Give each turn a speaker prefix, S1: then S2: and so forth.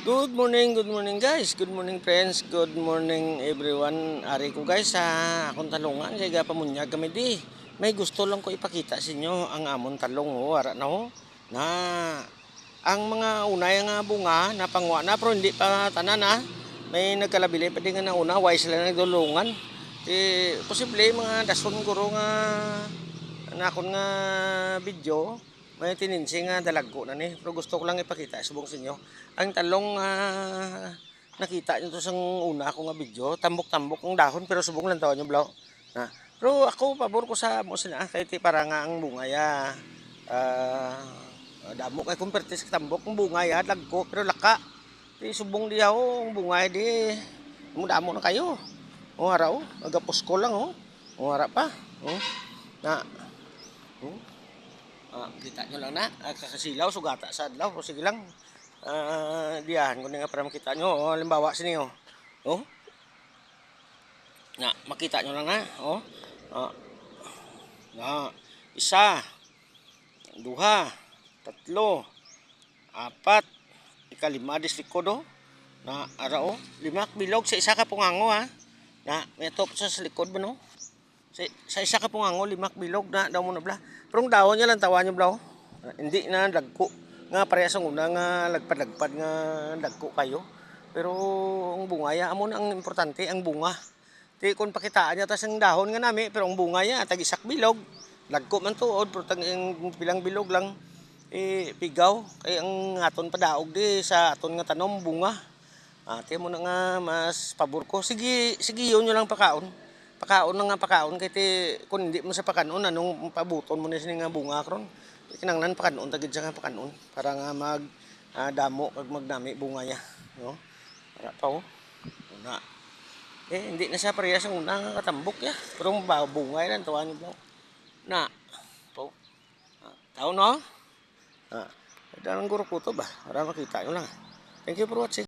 S1: Good morning guys, good morning friends, good morning everyone. Ari ko guys sa akong talungan kay gapamunyag kami di. May gusto lang ko ipakita sa inyo ang amon talong ara na na ang mga unay nga bunga na pangwa na pero hindi pa tanan May nagkalabili pa din nga nauna, wise sila nagdulungan. Posible mga dason guro nga nakon nga video may tininsi nga dalagko na ni. Pero gusto ko lang ipakita subong sa inyo. Ang talong nakita nyo to sa una ko nga video. Tambok-tambok ang dahon pero subong lang tawon nyo blaw. Pero ako pabor ko sa mo sila. Kaya para nga ang bungaya. Damo kay kumperte sa tambok. Ang bungaya dagko pero laka. Subong di ako ang bungaya di. Damo na kayo. Hara agapos ko lang hara pa. Na. Kita nyo lang na, kakasilaw, sugata sa adlaw. Sige lang, diyahan ko na nga para makita nyo. Halimbawa, sini makita nyo lang na. Isa, duha, tatlo, apat, ikalima, dislikod limak bilog sa isa ka pungango may top sa likod ba sa isa ka pungango, limak bilog na daw mo na bla. Pero ang dawon niya lang tawa niyo bla. Hindi na dagko. Nga parehas ang una nga lagpad-lagpad nga dagko kayo. Pero ang bungaya amo ang importante ang bunga. Ti kon pakitaan niya tas ang dahon nga nami pero ang bunga ya tag isak bilog. Dagko man tuod pero tag bilang bilog lang pigaw kay ang aton padaog di sa aton nga tanom bunga. Ti mo na nga mas pabor ko. Sige yun nyo lang pakaon. Pakaon na nga pakaon kay ti kun hindi mo sa pakanon anong pabuton mo ni sini nga bunga kron kinanglan pakanon tagid sa nga pakanon para nga mag damo kag magnami bunga ya para pa una hindi na siya parehas ang una nga katambok ya pero bunga yan tuwa niyo na po tao no dalang guro ko to ba para makita nyo lang. Thank you for watching.